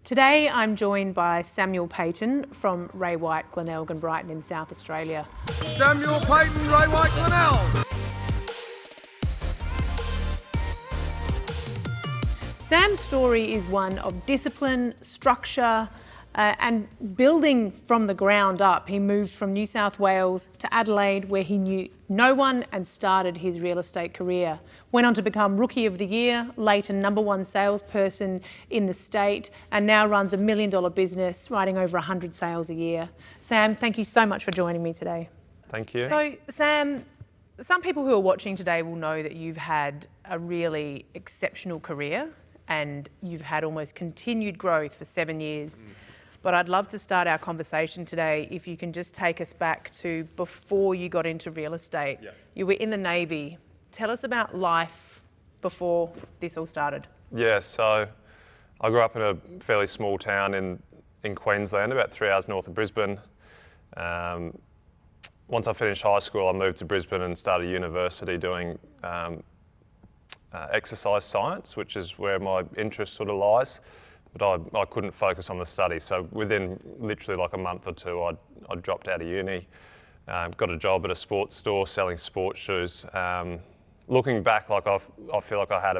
Today I'm joined by Samuel Paton from Ray White, Glenelg and Brighton in South Australia. Samuel Paton, Ray White, Glenelg. Sam's story is one of discipline, structure, and building from the ground up. He moved from New South Wales to Adelaide, where he knew no one, and started his real estate career. Went on to become Rookie of the Year, later #1 salesperson in the state, and now runs a $1 million business, writing over 100 sales a year. Sam, thank you so much for joining me today. Thank you. So, Sam, some people who are watching today will know that you've had a really exceptional career and you've had almost continued growth for 7 years. But I'd love to start our conversation today if you can just take us back to before you got into real estate. Yeah. You were in the Navy. Tell us about life before this all started. Yeah, so I grew up in a fairly small town in Queensland, about 3 hours north of Brisbane. Once I finished high school, I moved to Brisbane and started university doing exercise science, which is where my interest sort of lies. But I couldn't focus on the study, so within literally like a month or two, I dropped out of uni, got a job at a sports store selling sports shoes. Looking back, like I feel like I had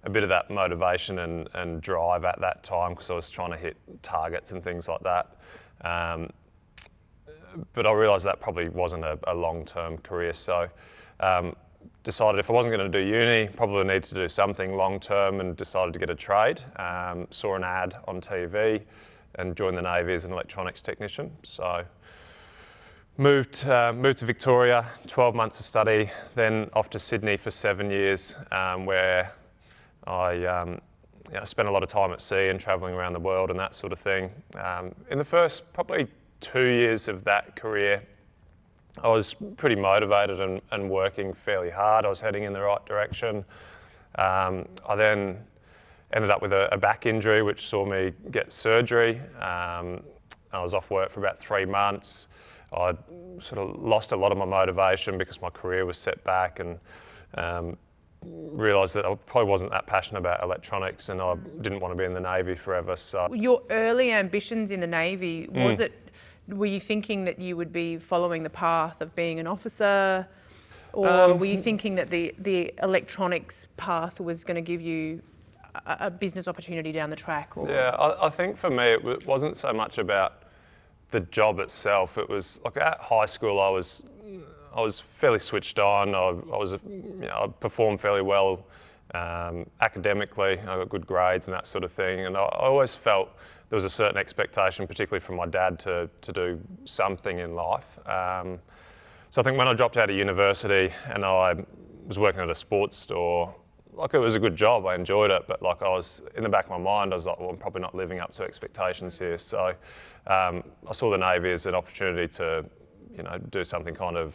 a bit of that motivation and drive at that time because I was trying to hit targets and things like that. But I realised that probably wasn't a long-term career, so decided if I wasn't going to do uni, probably need to do something long-term, and decided to get a trade. Saw an ad on TV and joined the Navy as an electronics technician. So moved to Victoria, 12 months of study, then off to Sydney for 7 years, where I spent a lot of time at sea and travelling around the world and that sort of thing. In the first probably 2 years of that career, I was pretty motivated and working fairly hard. I was heading in the right direction. I then ended up with a back injury, which saw me get surgery. I was off work for about 3 months. I sort of lost a lot of my motivation because my career was set back, and realised that I probably wasn't that passionate about electronics, and I didn't want to be in the Navy forever. So Your early ambitions in the Navy, were you thinking that you would be following the path of being an officer, or were you thinking that the electronics path was going to give you a business opportunity down the track? Or? Yeah, I think for me it wasn't so much about the job itself. It was like at high school I was fairly switched on. I performed fairly well academically. I got good grades and that sort of thing, and I always felt there was a certain expectation, particularly from my dad, to do something in life. So I think when I dropped out of university and I was working at a sports store, like it was a good job, I enjoyed it, but like I was, in the back of my mind, I was like, well, I'm probably not living up to expectations here. So I saw the Navy as an opportunity to, do something kind of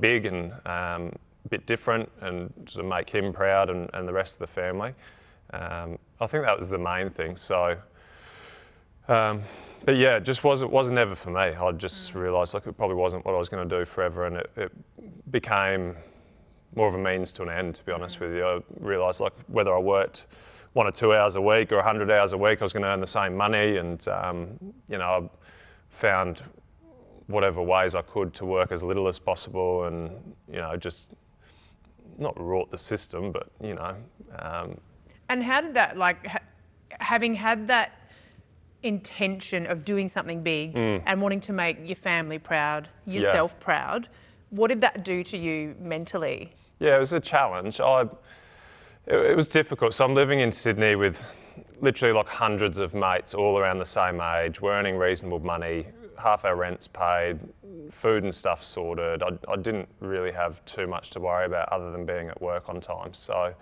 big and a bit different, and sort of make him proud and the rest of the family. I think that was the main thing. So, but yeah, it just wasn't never for me. I just realised like it probably wasn't what I was going to do forever, and it became more of a means to an end, to be honest with you. I realised like whether I worked 1 or 2 hours a week or 100 hours a week, I was going to earn the same money, and I found whatever ways I could to work as little as possible, and just not rort the system, but And how did that, having had that intention of doing something big and wanting to make your family proud, yourself proud, what did that do to you mentally? Yeah, it was a challenge. It was difficult. So I'm living in Sydney with literally like hundreds of mates all around the same age. We're earning reasonable money, half our rent's paid, food and stuff sorted. I didn't really have too much to worry about other than being at work on time. So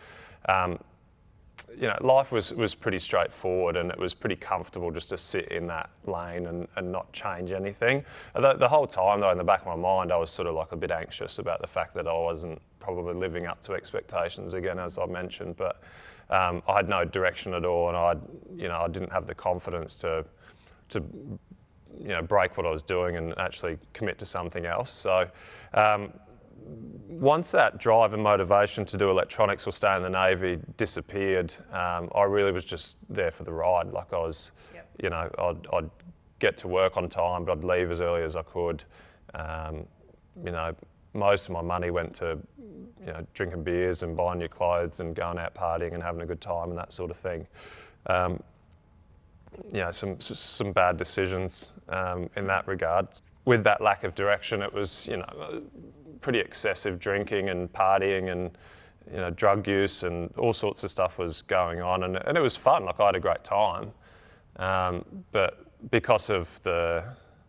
life was pretty straightforward, and it was pretty comfortable just to sit in that lane and not change anything. The whole time though, in the back of my mind, I was sort of like a bit anxious about the fact that I wasn't probably living up to expectations again, as I mentioned, but I had no direction at all, and I didn't have the confidence to break what I was doing and actually commit to something else. So once that drive and motivation to do electronics or stay in the Navy disappeared, I really was just there for the ride. Like I was, you know, I'd get to work on time, but I'd leave as early as I could. You know, most of my money went to, you know, drinking beers and buying new clothes and going out partying and having a good time and that sort of thing. You know, some bad decisions in that regard. With that lack of direction, it was, you know, pretty excessive drinking and partying and, you know, drug use and all sorts of stuff was going on, and it was fun. Like I had a great time, but because of the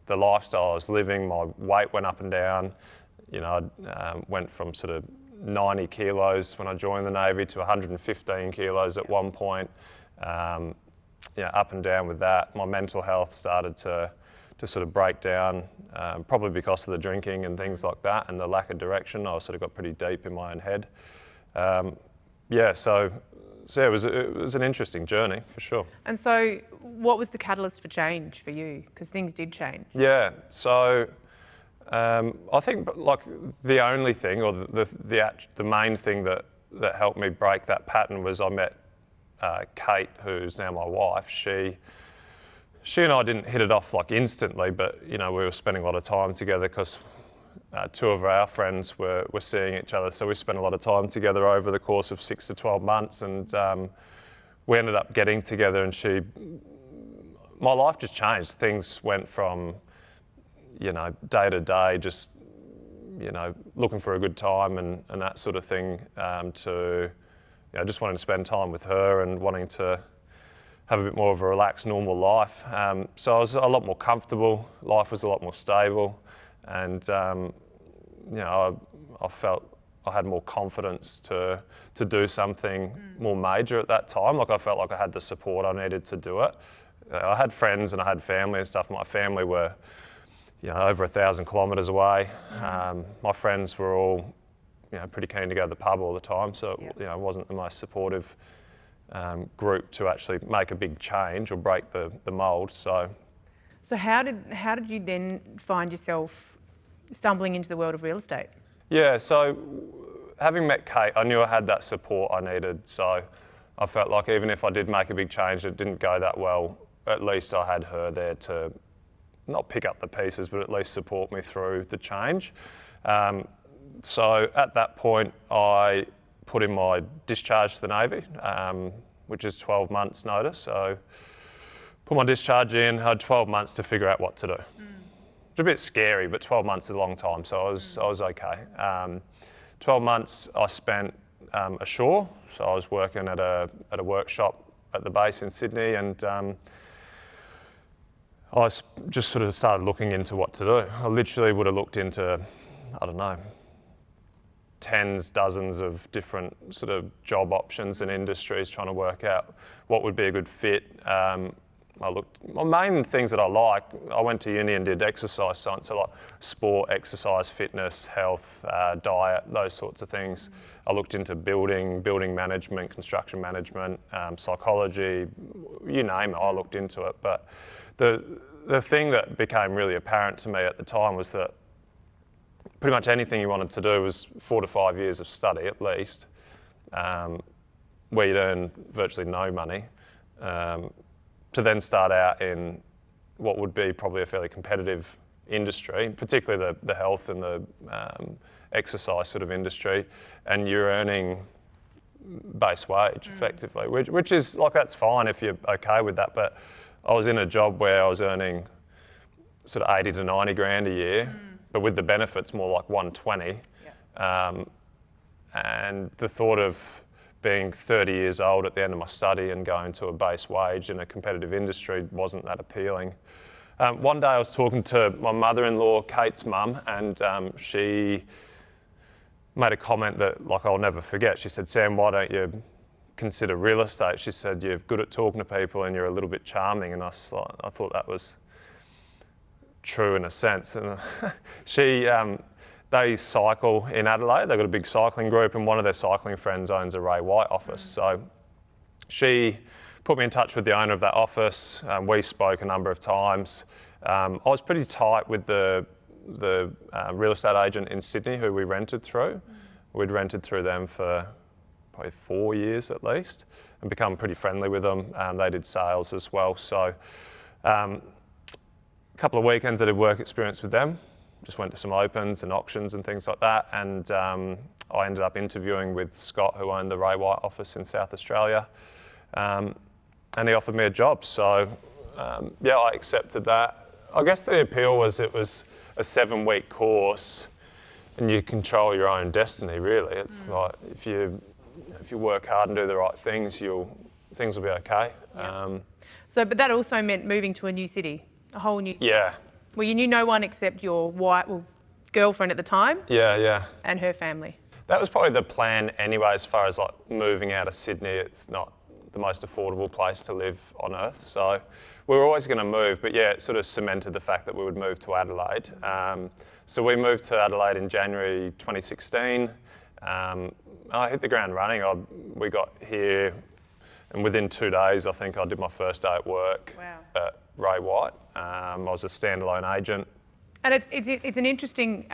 lifestyle I was living, my weight went up and down. You know, I went from sort of 90 kilos when I joined the Navy to 115 kilos at one point. You know, up and down with that. My mental health started to sort of break down, probably because of the drinking and things like that and the lack of direction. I sort of got pretty deep in my own head. Yeah, so yeah, it was an interesting journey for sure. And so what was the catalyst for change for you? Because things did change. Yeah, so I think like the only thing or the main thing that helped me break that pattern was I met Kate, who's now my wife. She and I didn't hit it off like instantly, but you know, we were spending a lot of time together because two of our friends were seeing each other. So we spent a lot of time together over the course of 6 to 12 months, and we ended up getting together. And my life just changed. Things went from, you know, day to day, just, you know, looking for a good time and that sort of thing, to, you know, just wanting to spend time with her and wanting to have a bit more of a relaxed, normal life. So I was a lot more comfortable. Life was a lot more stable, and you know, I felt I had more confidence to do something more major at that time. Like I felt like I had the support I needed to do it. I had friends and I had family and stuff. My family were, you know, over 1,000 kilometres away. My friends were all, you know, pretty keen to go to the pub all the time. So you know, it wasn't the most supportive group to actually make a big change or break the mould. So how did you then find yourself stumbling into the world of real estate? Yeah, so having met Kate, I knew I had that support I needed. So I felt like even if I did make a big change that didn't go that well, at least I had her there to not pick up the pieces, but at least support me through the change. So at that point, I put in my discharge to the Navy, which is 12 months notice. So put my discharge in, had 12 months to figure out what to do. It's a bit scary, but 12 months is a long time, so I was okay. 12 months I spent ashore, so I was working at a workshop at the base in Sydney, and I just sort of started looking into what to do. I literally would have looked into, I don't know, dozens of different sort of job options and industries, trying to work out what would be a good fit. My main things that I went to uni and did exercise science, so like sport, exercise, fitness, health, diet, those sorts of things. I looked into building management, construction management, psychology, you name it, I looked into it. But the thing that became really apparent to me at the time was that pretty much anything you wanted to do was 4 to 5 years of study at least, where you'd earn virtually no money, to then start out in what would be probably a fairly competitive industry, particularly the health and the exercise sort of industry, and you're earning base wage effectively, which is like, that's fine if you're okay with that, but I was in a job where I was earning sort of 80 to 90 grand a year, but with the benefits more like 120. And the thought of being 30 years old at the end of my study and going to a base wage in a competitive industry wasn't that appealing. One day I was talking to my mother-in-law, Kate's mum, and she made a comment that, like, I'll never forget. She said, "Sam, why don't you consider real estate?" She said, "You're good at talking to people and you're a little bit charming." And I thought that was true in a sense. And they cycle in Adelaide. They've got a big cycling group, and one of their cycling friends owns a Ray White office. So she put me in touch with the owner of that office. We spoke a number of times. I was pretty tight with the the real estate agent in Sydney who we rented through. We'd rented through them for probably 4 years at least and become pretty friendly with them. They did sales as well. So a couple of weekends I did work experience with them. Just went to some opens and auctions and things like that. And I ended up interviewing with Scott, who owned the Ray White office in South Australia. And he offered me a job. So yeah, I accepted that. I guess the appeal was it was a 7-week course and you control your own destiny, really. It's like if you work hard and do the right things, things will be okay. Yep. But that also meant moving to a new city, a whole new city. Yeah. Well, you knew no one except your girlfriend at the time. Yeah. And her family. That was probably the plan anyway, as far as like moving out of Sydney. It's not the most affordable place to live on earth. So we were always going to move, but yeah, it sort of cemented the fact that we would move to Adelaide. So we moved to Adelaide in January 2016. I hit the ground running. We got here, and within 2 days, I think I did my first day at work at Ray White. I was a standalone agent. And it's an interesting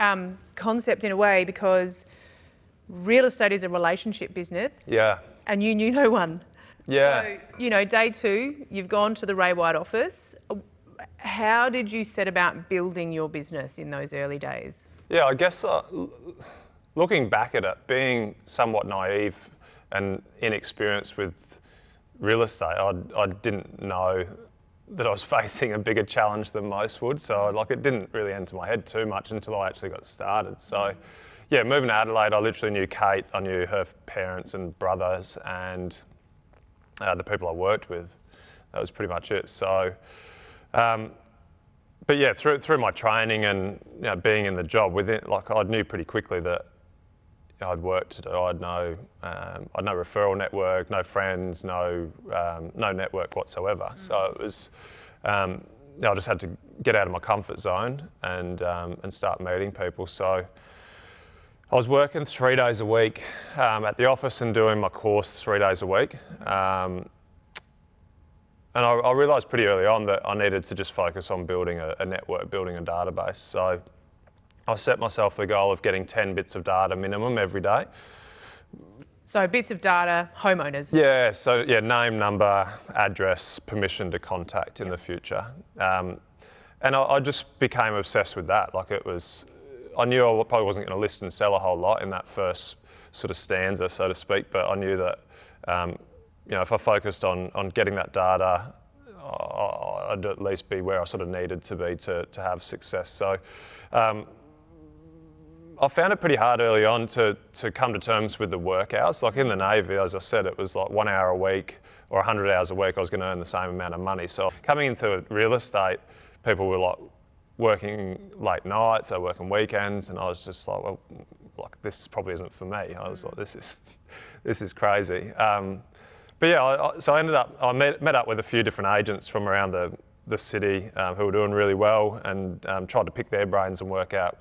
concept in a way, because real estate is a relationship business. Yeah. And you knew no one. Yeah. So, day 2, you've gone to the Ray White office. How did you set about building your business in those early days? Yeah, I guess looking back at it, being somewhat naive and inexperienced with real estate, I didn't know that I was facing a bigger challenge than most would. So it didn't really enter my head too much until I actually got started. So yeah, moving to Adelaide, I literally knew Kate, I knew her parents and brothers and the people I worked with. That was pretty much it. So, but yeah, through my training and being in the job, I knew pretty quickly that I'd work to do. I'd no referral network, no friends, no network whatsoever. So it was, I just had to get out of my comfort zone and start meeting people. So I was working 3 days a week at the office and doing my course 3 days a week. And I realised pretty early on that I needed to just focus on building a network, building a database. So I set myself the goal of getting 10 bits of data minimum every day. So bits of data, homeowners. Yeah, so yeah, name, number, address, permission to contact in the future. And I just became obsessed with that. I knew I probably wasn't going to list and sell a whole lot in that first sort of stanza, so to speak, but I knew that if I focused on getting that data, I'd at least be where I sort of needed to be to have success. So I found it pretty hard early on to come to terms with the work hours. Like in the Navy, as I said, it was like 1 hour a week or 100 hours a week, I was going to earn the same amount of money. So coming into real estate, people were like working late nights, they were working weekends, and I was just like, well, this probably isn't for me. I was like, this is crazy. But yeah, so I met up with a few different agents from around the city who were doing really well, and tried to pick their brains and work out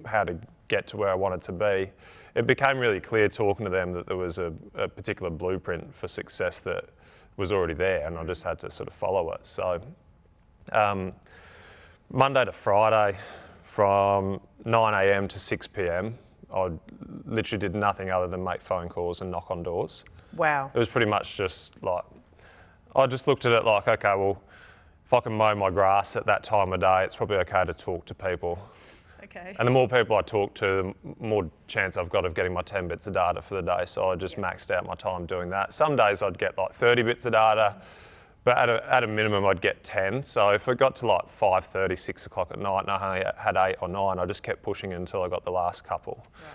how to get to where I wanted to be. It became really clear talking to them that there was a particular blueprint for success that was already there, and I just had to sort of follow it. So Monday to Friday from 9 a.m. to 6 p.m, I literally did nothing other than make phone calls and knock on doors. Wow. It was pretty much just like, I just looked at it like, okay, well, if I can mow my grass at that time of day, it's probably okay to talk to people. Okay. And the more people I talk to, the more chance I've got of getting my 10 bits of data for the day. So I just maxed out my time doing that. Some days I'd get like 30 bits of data, but at a minimum I'd get 10. So if it got to like 5:30, 6 o'clock at night and I only had 8 or 9, I just kept pushing until I got the last couple. Right.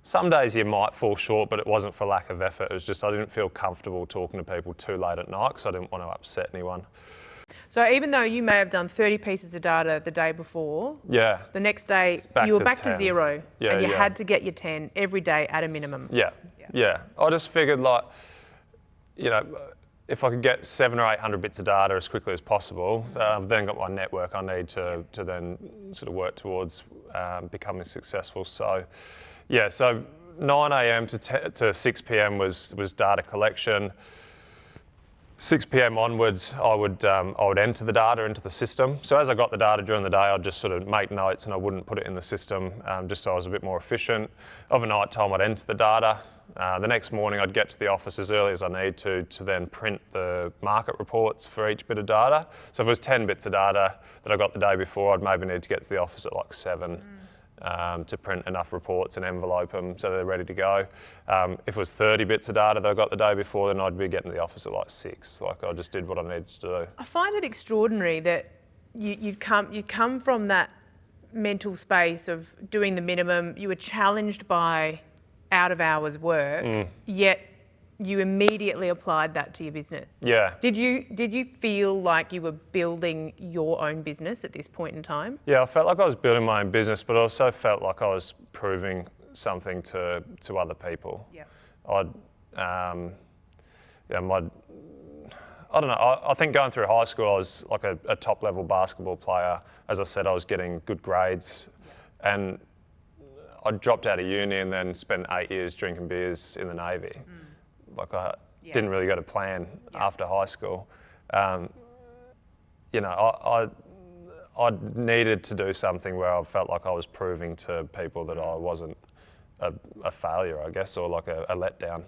Some days you might fall short, but it wasn't for lack of effort. It was just I didn't feel comfortable talking to people too late at night because I didn't want to upset anyone. So even though you may have done 30 pieces of data the day before, yeah, the next day you were back to 0, and you had to get your 10 every day at a minimum. Yeah. I just figured if I could get 700 or 800 bits of data as quickly as possible, I've then got my network I need to then sort of work towards becoming successful. So, yeah, so 9 a.m. to 6 p.m. was data collection. 6 p.m. onwards, I would enter the data into the system. So as I got the data during the day, I'd just sort of make notes and I wouldn't put it in the system, just so I was a bit more efficient. Overnight time, I'd enter the data. The next morning, I'd get to the office as early as I need to then print the market reports for each bit of data. So if it was 10 bits of data that I got the day before, I'd maybe need to get to the office at like 7. To print enough reports and envelope them so they're ready to go. If it was 30 bits of data that I got the day before, then I'd be getting to the office at like 6. Like I just did what I needed to do. I find it extraordinary that you come from that mental space of doing the minimum. You were challenged by out of hours work, yet you immediately applied that to your business. Yeah. Did you feel like you were building your own business at this point in time? Yeah, I felt like I was building my own business, but I also felt like I was proving something to other people. Yeah. I don't know, I think going through high school I was like a top level basketball player. As I said, I was getting good grades, and I dropped out of uni and then spent 8 years drinking beers in the Navy. Like I didn't really go to plan after high school. You know, I needed to do something where I felt like I was proving to people that I wasn't a failure, I guess, or like a letdown.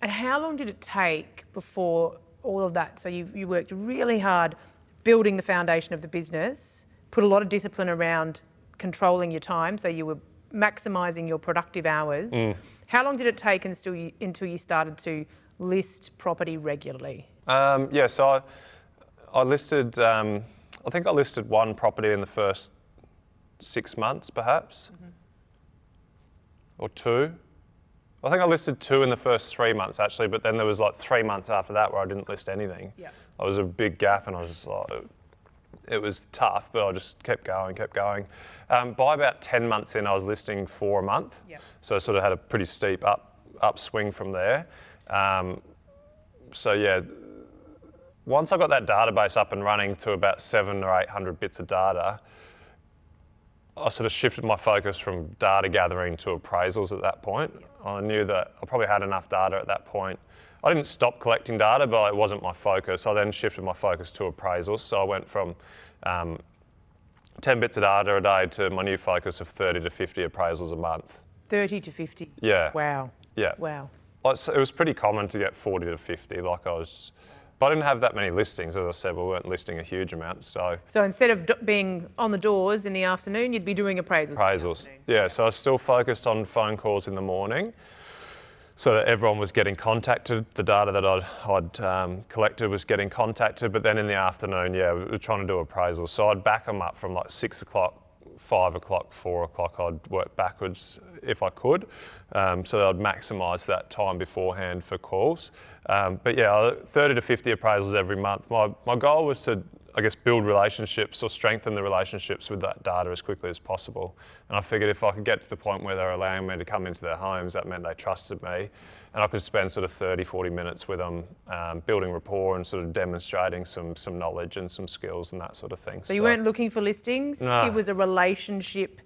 And how long did it take before all of that? So you worked really hard building the foundation of the business, put a lot of discipline around controlling your time, so you were maximising your productive hours. How long did it take until you started to list property regularly? So I listed, I think I listed one property in the first 6 months, perhaps, or 2. I think I listed 2 in the first 3 months actually, but then there was like 3 months after that where I didn't list anything. Yeah. It was a big gap, and I was just like, it was tough, but I just kept going. By about 10 months in, I was listing 4 a month. Yep. So I sort of had a pretty steep upswing from there. Once I got that database up and running to about 700 or 800 bits of data, I sort of shifted my focus from data gathering to appraisals at that point. Yep. I knew that I probably had enough data at that point. I didn't stop collecting data, but it wasn't my focus. I then shifted my focus to appraisals. So I went from 10 bits of data a day to my new focus of 30 to 50 appraisals a month. 30 to 50? Yeah. Wow. Yeah. Wow. It was pretty common to get 40 to 50. But I didn't have that many listings. As I said, we weren't listing a huge amount. So instead of being on the doors in the afternoon, you'd be doing appraisals. Appraisals. Yeah. So I was still focused on phone calls in the morning, so that everyone was getting contacted. The data that I'd collected was getting contacted, but then in the afternoon, we were trying to do appraisals. So I'd back them up from like 6 o'clock, 5 o'clock, 4 o'clock. I'd work backwards if I could, so that I'd maximise that time beforehand for calls. 30 to 50 appraisals every month. My goal was to, I guess, build relationships or strengthen the relationships with that data as quickly as possible. And I figured if I could get to the point where they're allowing me to come into their homes, that meant they trusted me. And I could spend sort of 30, 40 minutes with them, building rapport and sort of demonstrating some knowledge and some skills and that sort of thing. So you weren't looking for listings? No. It was a relationship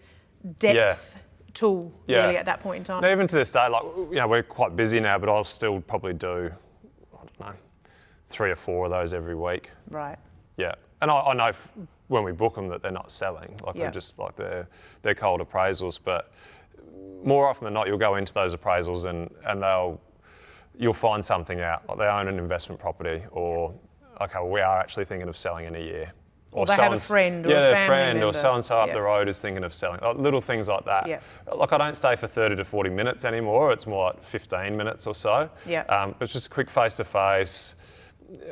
depth tool, really, at that point in time? And even to this day, we're quite busy now, but I'll still probably do, 3 or 4 of those every week. Right. Yeah, and I know when we book them that they're not selling. They're just they're cold appraisals. But more often than not, you'll go into those appraisals and you'll find something out. Like they own an investment property, or we are actually thinking of selling in a year. Or they have a friend or a family member. Or so-and-so up the road is thinking of selling. Little things like that. Yeah. I don't stay for 30 to 40 minutes anymore. It's more like 15 minutes or so. Yeah. But it's just a quick face-to-face.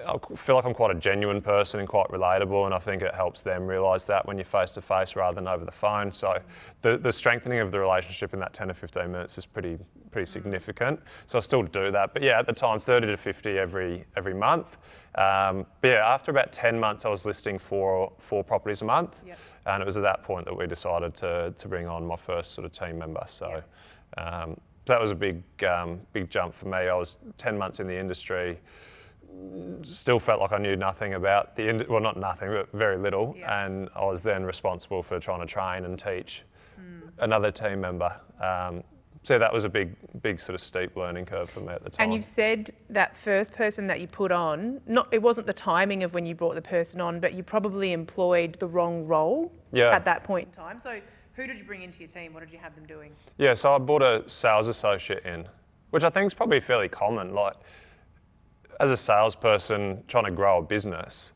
I feel like I'm quite a genuine person and quite relatable, and I think it helps them realise that when you're face-to-face rather than over the phone. So the strengthening of the relationship in that 10 to 15 minutes is pretty significant. So I still do that. But at the time, 30 to 50 every month. After about 10 months, I was listing four properties a month. Yep. And it was at that point that we decided to bring on my first sort of team member. So that was a big jump for me. I was 10 months in the industry. Still felt like I knew nothing about not nothing, but very little. Yeah. And I was then responsible for trying to train and teach another team member. so that was a big sort of steep learning curve for me at the time. And you've said that first person that you put on, it wasn't the timing of when you brought the person on, but you probably employed the wrong role at that point in time. So who did you bring into your team? What did you have them doing? Yeah, so I brought a sales associate in, which I think is probably fairly common. Like, as a salesperson trying to grow a business,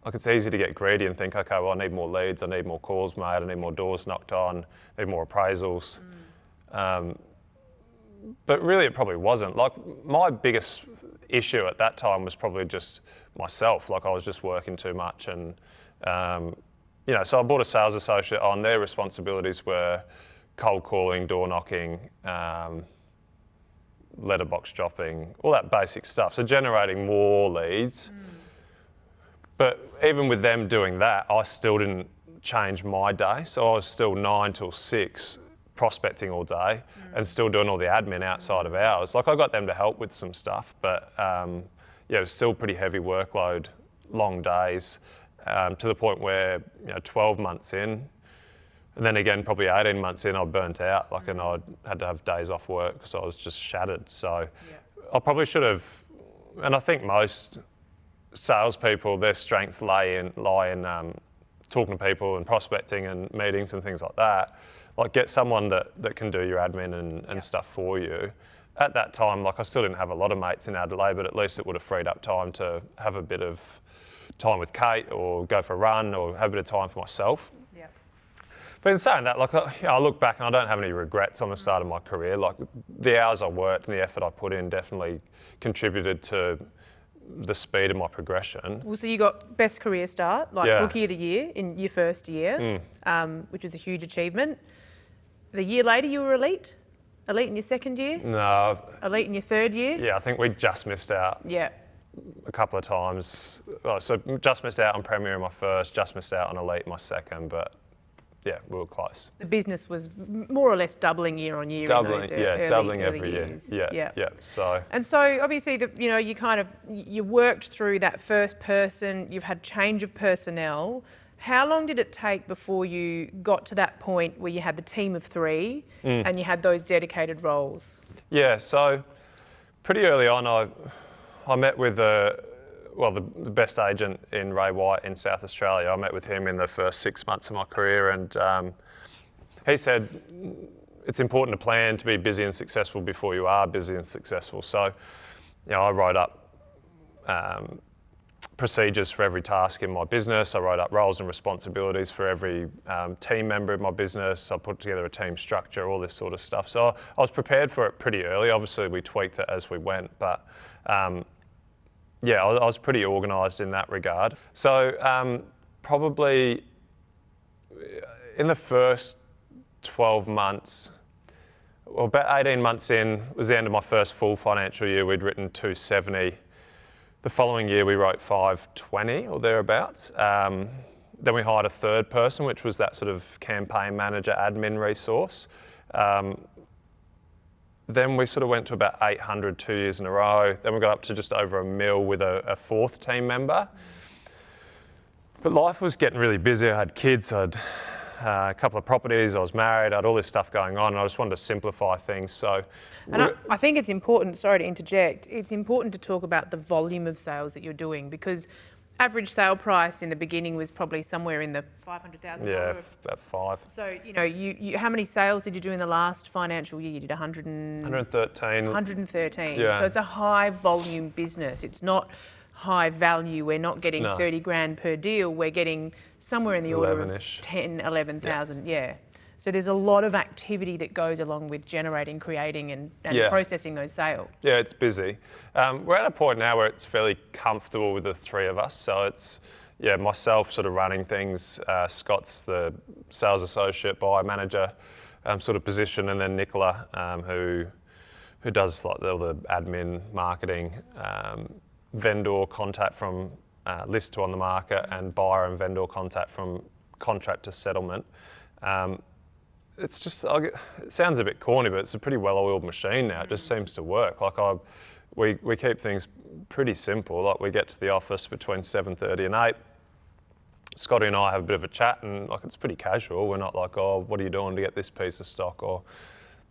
like it's easy to get greedy and think, okay, well, I need more leads, I need more calls made, I need more doors knocked on, I need more appraisals. But really it probably wasn't. Like, my biggest issue at that time was probably just myself. Like, I was just working too much, and so I brought a sales associate on. Their responsibilities were cold calling, door knocking, letterbox dropping, all that basic stuff. So generating more leads. But even with them doing that, I still didn't change my day. So I was still 9 till 6 prospecting all day and still doing all the admin outside of hours. Like, I got them to help with some stuff, but it was still pretty heavy workload, long days, to the point where 12 months in, and then again probably 18 months in, I burnt out. Like, and I had to have days off work because I was just shattered. So I probably should have, and I think most salespeople, their strengths lie in talking to people and prospecting and meetings and things like that. Like, get someone that can do your admin and stuff for you. At that time, like, I still didn't have a lot of mates in Adelaide, but at least it would have freed up time to have a bit of time with Kate, or go for a run, or have a bit of time for myself. But in saying that, like, I look back and I don't have any regrets on the start of my career. Like, the hours I worked and the effort I put in definitely contributed to the speed of my progression. Well, so you got best career start, like Rookie of the Year in your first year, which was a huge achievement. The year later, you were elite? Elite in your second year? No. Elite in your third year? Yeah, I think we just missed out. Yeah. A couple of times. So just missed out on Premier in my first, just missed out on Elite in my second, but yeah, we were close. The business was more or less doubling year on year. Doubling, in those doubling early every years. year. Yeah. So. And so obviously, you worked through that first person. You've had change of personnel. How long did it take before you got to that point where you had the team of 3 and you had those dedicated roles? Yeah, so pretty early on, I met with the best agent in Ray White in South Australia. I met with him in the first 6 months of my career, and he said it's important to plan to be busy and successful before you are busy and successful. So, I wrote up procedures for every task in my business. I wrote up roles and responsibilities for every team member in my business. I put together a team structure, all this sort of stuff. So I was prepared for it pretty early. Obviously, we tweaked it as we went, but I was pretty organised in that regard. So probably in the first 12 months, well, about 18 months in, was the end of my first full financial year. We'd written 270. The following year, we wrote 520 or thereabouts. Then we hired a third person, which was that sort of campaign manager, admin resource. Then we sort of went to about 800 2 years in a row. Then we got up to just over $1 million with a fourth team member. But life was getting really busy. I had kids, I had a couple of properties, I was married, I had all this stuff going on, and I just wanted to simplify things. So, and I think it's important, sorry to interject, it's important to talk about the volume of sales that you're doing, because average sale price in the beginning was probably somewhere in the $500,000. Yeah, about 5. So, you how many sales did you do in the last financial year? You did 113. 113. Yeah. So it's a high volume business. It's not high value. We're not getting 30 grand per deal. We're getting somewhere in the order of 10, 11,000. Yeah. So there's a lot of activity that goes along with generating, creating and processing those sales. Yeah, it's busy. We're at a point now where it's fairly comfortable with the 3 of us. So it's, myself sort of running things. Scott's the sales associate, buyer manager sort of position, and then Nicola, who does like all the admin, marketing, vendor contact from list to on the market, and buyer and vendor contact from contract to settlement. It's just, it sounds a bit corny, but it's a pretty well-oiled machine now. It just seems to work. Like we keep things pretty simple. Like, we get to the office between 7:30 and 8. Scotty and I have a bit of a chat, and like, it's pretty casual. We're not like, oh, what are you doing to get this piece of stock? Or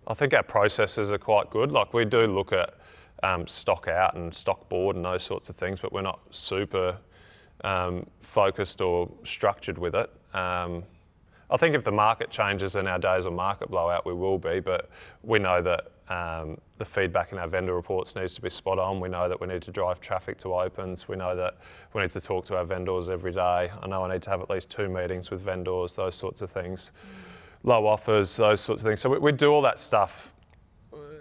I think our processes are quite good. Like we do look at stock out and stock board and those sorts of things, but we're not super focused or structured with it. I think if the market changes in our days of market blowout, we will be, but we know that the feedback in our vendor reports needs to be spot on. We know that we need to drive traffic to opens. We know that we need to talk to our vendors every day. I know I need to have at least 2 meetings with vendors, those sorts of things. Low offers, those sorts of things. So we do all that stuff,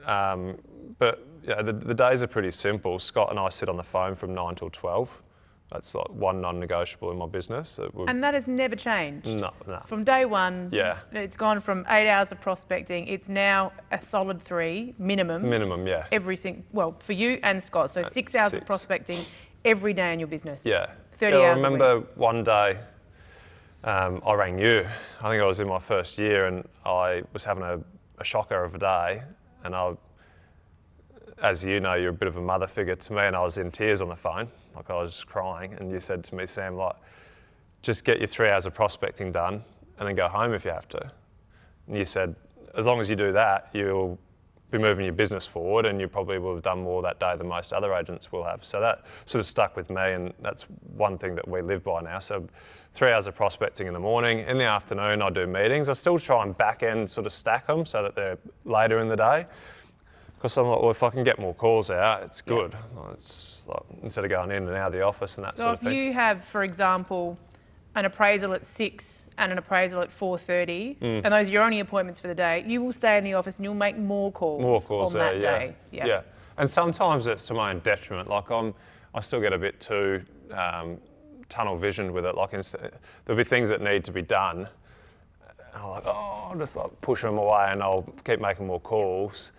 but yeah, the days are pretty simple. Scott and I sit on the phone from 9 till 12. That's like one non-negotiable in my business. And that has never changed? No. From day one, yeah. It's gone from 8 hours of prospecting. It's now a solid 3 minimum. Minimum, yeah. Well, for you and Scott, so 6 hours of prospecting every day in your business. Yeah. 30 hours I remember one day I rang you. I think I was in my first year and I was having a shocker of a day, and as you know, you're a bit of a mother figure to me, and I was in tears on the phone, like I was crying, and you said to me, Sam, like, just get your 3 hours of prospecting done and then go home if you have to. And you said, as long as you do that, you'll be moving your business forward, and you probably will have done more that day than most other agents will have. So that sort of stuck with me, and that's one thing that we live by now. So 3 hours of prospecting in the morning. In the afternoon, I do meetings. I still try and back end sort of stack them so that they're later in the day. Because I'm like, well, if I can get more calls out, it's good. Yeah. It's like, instead of going in and out of the office and that sort of thing. So if you have, for example, an appraisal at 6 and an appraisal at 4:30, and those are your only appointments for the day, you will stay in the office and you'll make more calls on that day. Yeah. And sometimes it's to my own detriment. Like I still get a bit too tunnel visioned with it. Like there'll be things that need to be done, and I'm like, I'll just like push them away, and I'll keep making more calls.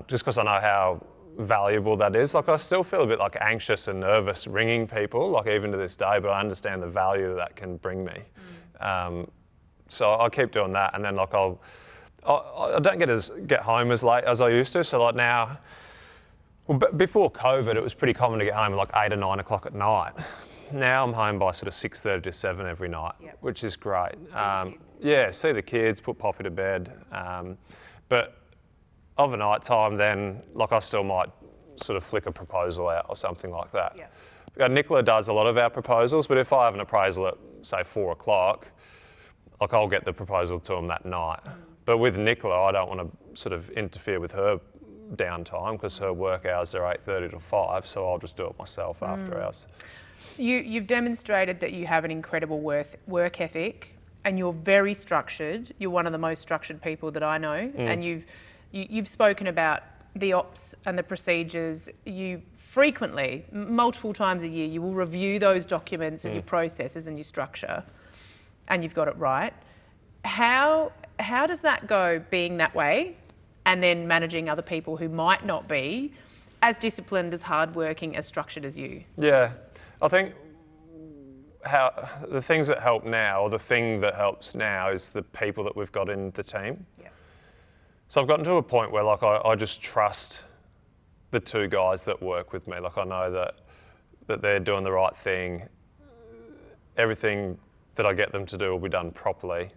Just because I know how valuable that is. Like I still feel a bit like anxious and nervous ringing people, like even to this day, but I understand the value that can bring me. So I'll keep doing that, and then like I don't get home as late as I used to. So like now, well, before COVID, it was pretty common to get home at like 8 or 9 o'clock at night. Now I'm home by sort of 6:30 to 7 every night, which is great. See the kids, put Poppy to bed, but of a night time, then like I still might sort of flick a proposal out or something like that. Nicola does a lot of our proposals, but if I have an appraisal at say 4 o'clock, like I'll get the proposal to them that night. But with Nicola, I don't want to sort of interfere with her downtime because her work hours are 8:30 to 5, so I'll just do it myself after hours. You've demonstrated that you have an incredible work ethic, and you're very structured. You're one of the most structured people that I know, and You've spoken about the ops and the procedures. You frequently, multiple times a year, you will review those documents and your processes and your structure, and you've got it right. How does that go, being that way, and then managing other people who might not be as disciplined, as hardworking, as structured as you? Yeah, I think the things that help now, or the thing that helps now, is the people that we've got in the team. So I've gotten to a point where like I just trust the 2 guys that work with me. Like I know that they're doing the right thing. Everything that I get them to do will be done properly.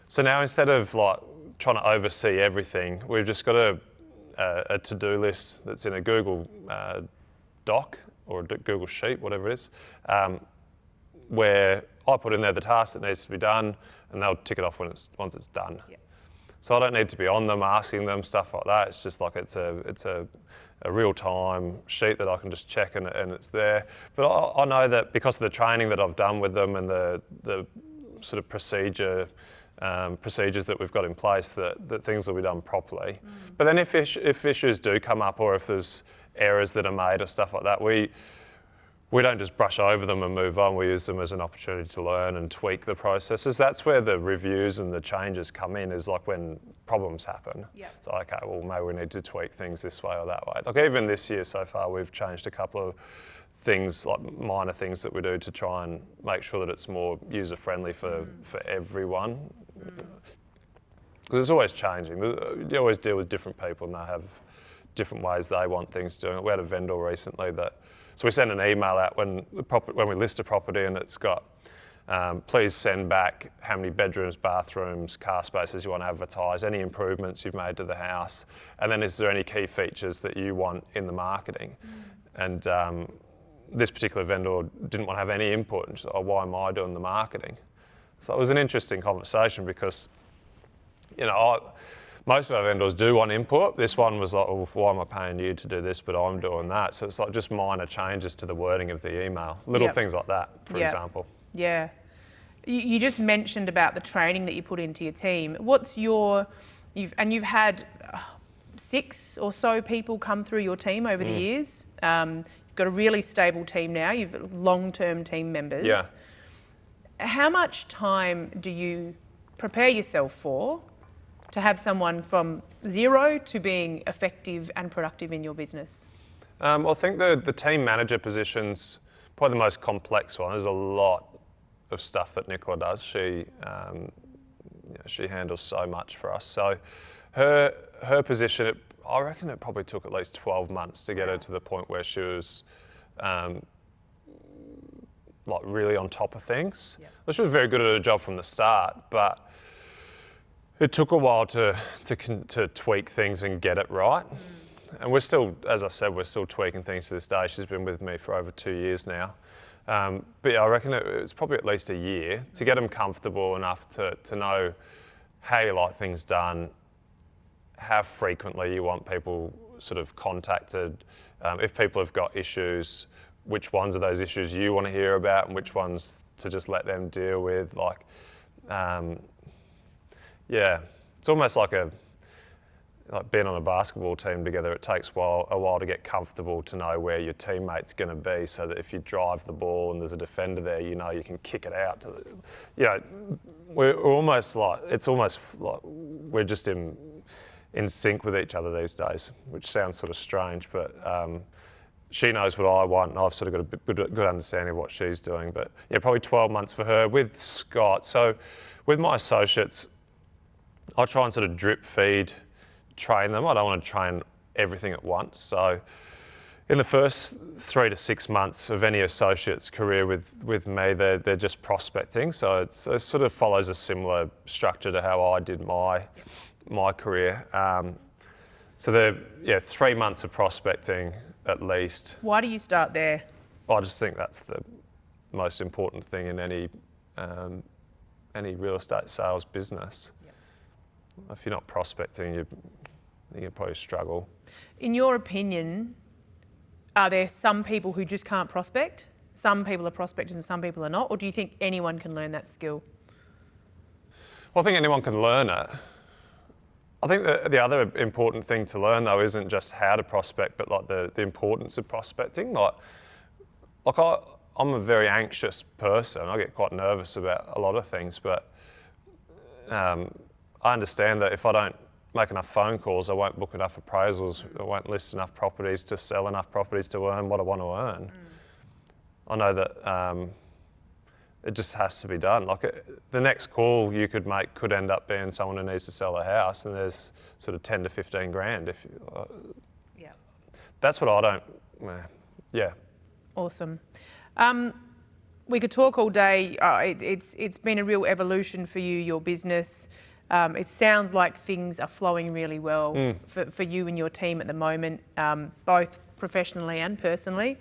So now instead of like trying to oversee everything, we've just got a to-do list that's in a Google Doc or a Google Sheet, whatever it is, where I put in there the task that needs to be done, and they'll tick it off once it's done. So I don't need to be on them, asking them stuff like that. It's just like it's a real-time sheet that I can just check and it's there. But I know that because of the training that I've done with them and the sort of procedures that we've got in place, that things will be done properly. But then if issues do come up, or if there's errors that are made or stuff like that, we don't just brush over them and move on. We use them as an opportunity to learn and tweak the processes. That's where the reviews and the changes come in, is like when problems happen. So okay, well maybe we need to tweak things this way or that way. Like even this year so far, we've changed a couple of things, like minor things that we do to try and make sure that it's more user-friendly for everyone. Because it's always changing. You always deal with different people and they have different ways they want things doing. We had a vendor recently so we send an email out when we list a property and it's got Please send back how many bedrooms, bathrooms, car spaces you want to advertise, any improvements you've made to the house, and then is there any key features that you want in the marketing? And this particular vendor didn't want to have any input, and she said, oh, why am I doing the marketing? So it was an interesting conversation because, most of our vendors do want input. This one was like, well, why am I paying you to do this, but I'm doing that? So it's like just minor changes to the wording of the email, little things like that, for example. Yeah. You just mentioned about the training that you put into your team. You've had 6 or so people come through your team over the years. You've got a really stable team now. You've got long-term team members. Yeah. How much time do you prepare yourself for to have someone from 0 to being effective and productive in your business? I think the team manager position's probably the most complex one. There's a lot of stuff that Nicola does. She handles so much for us. So her position, I reckon it probably took at least 12 months to get her to the point where she was really on top of things. Yeah. Well, she was very good at her job from the start, but it took a while to tweak things and get it right. And we're still, as I said, we're still tweaking things to this day. She's been with me for over 2 years now. But yeah, I reckon it's probably at least a year to get them comfortable enough to know how you like things done, how frequently you want people sort of contacted, if people have got issues, which ones of those issues you want to hear about and which ones to just let them deal with. It's almost like being on a basketball team together. It takes a while to get comfortable to know where your teammate's going to be, so that if you drive the ball and there's a defender there, you can kick it out. We're almost like we're just in sync with each other these days, which sounds sort of strange, but she knows what I want, and I've sort of got a good understanding of what she's doing. But yeah, probably 12 months for her. With Scott, so with my associates, I try and sort of drip feed, train them. I don't want to train everything at once. So in the first 3 to 6 months of any associate's career with me, they're just prospecting. So it sort of follows a similar structure to how I did my career. So they're 3 months of prospecting at least. Why do you start there? I just think that's the most important thing in any real estate sales business. If you're not prospecting, you probably struggle. In your opinion, are there some people who just can't prospect? Some people are prospectors and some people are not? Or do you think anyone can learn that skill? Well, I think anyone can learn it. I think the other important thing to learn, though, isn't just how to prospect, but like the importance of prospecting. I'm a very anxious person. I get quite nervous about a lot of things, but I understand that if I don't make enough phone calls, I won't book enough appraisals, I won't list enough properties to sell enough properties to earn what I want to earn. I know that it just has to be done. The next call you could make could end up being someone who needs to sell a house, and there's sort of 10 to 15 grand. That's what I don't. Yeah. Awesome. We could talk all day. It's been a real evolution for you, your business. It sounds like things are flowing really well for you and your team at the moment, both professionally and personally.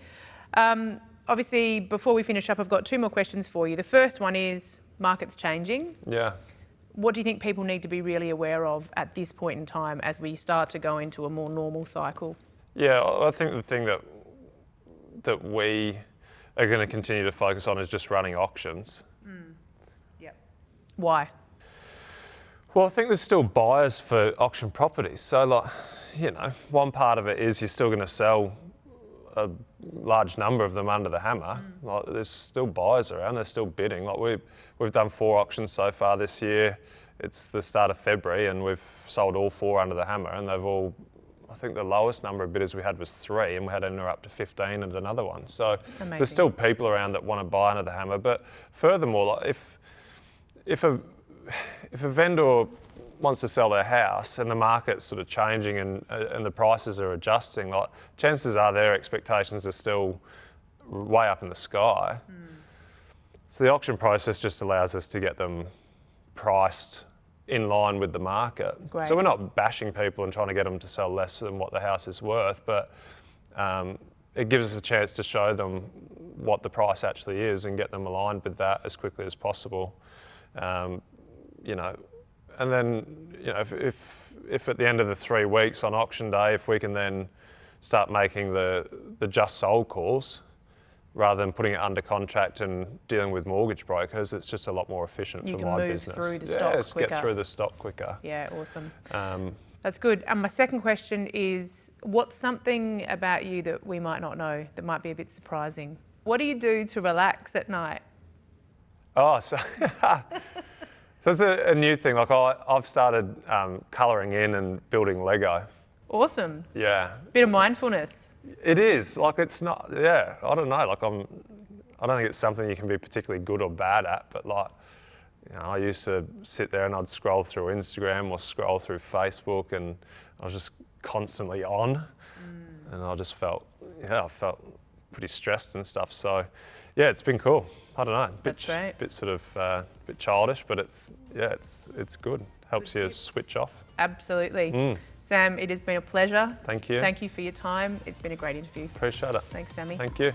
Obviously, before we finish up, I've got 2 more questions for you. The first one is, market's changing. Yeah. What do you think people need to be really aware of at this point in time as we start to go into a more normal cycle? Yeah, I think the thing that we are going to continue to focus on is just running auctions. Yep. Why? Well, I think there's still buyers for auction properties. So, one part of it is you're still going to sell a large number of them under the hammer. There's still buyers around. They're still bidding. We've done 4 auctions so far this year. It's the start of February, and we've sold all 4 under the hammer, and they've all. I think the lowest number of bidders we had was 3, and we had up to 15 and another one. So Amazing. There's still people around that want to buy under the hammer. But furthermore, if a vendor wants to sell their house and the market's sort of changing and the prices are adjusting, chances are their expectations are still way up in the sky. So the auction process just allows us to get them priced in line with the market. Great. So we're not bashing people and trying to get them to sell less than what the house is worth, but it gives us a chance to show them what the price actually is and get them aligned with that as quickly as possible. You know, and then, you know, if at the end of the 3 weeks on auction day, if we can then start making the just sold calls rather than putting it under contract and dealing with mortgage brokers, it's just a lot more efficient for my business. You can move through the stock just quicker. get through the stock quicker. Yeah, awesome. That's good. And my second question is, what's something about you that we might not know that might be a bit surprising? What do you do to relax at night? Oh, so it's a new thing. Like I've started colouring in and building Lego. Awesome. Yeah. Bit of mindfulness. It is. Like it's not, yeah, I don't know. Like I don't think it's something you can be particularly good or bad at, but like, you know, I used to sit there and I'd scroll through Instagram or scroll through Facebook and I was just constantly on and I just felt pretty stressed and stuff. So yeah, it's been cool. I don't know. That's great. Bit sort of bit childish, but it's good. Helps you switch off. Absolutely. Sam, it has been a pleasure. Thank you. Thank you for your time. It's been a great interview. Appreciate it. Thanks, Sammy. Thank you.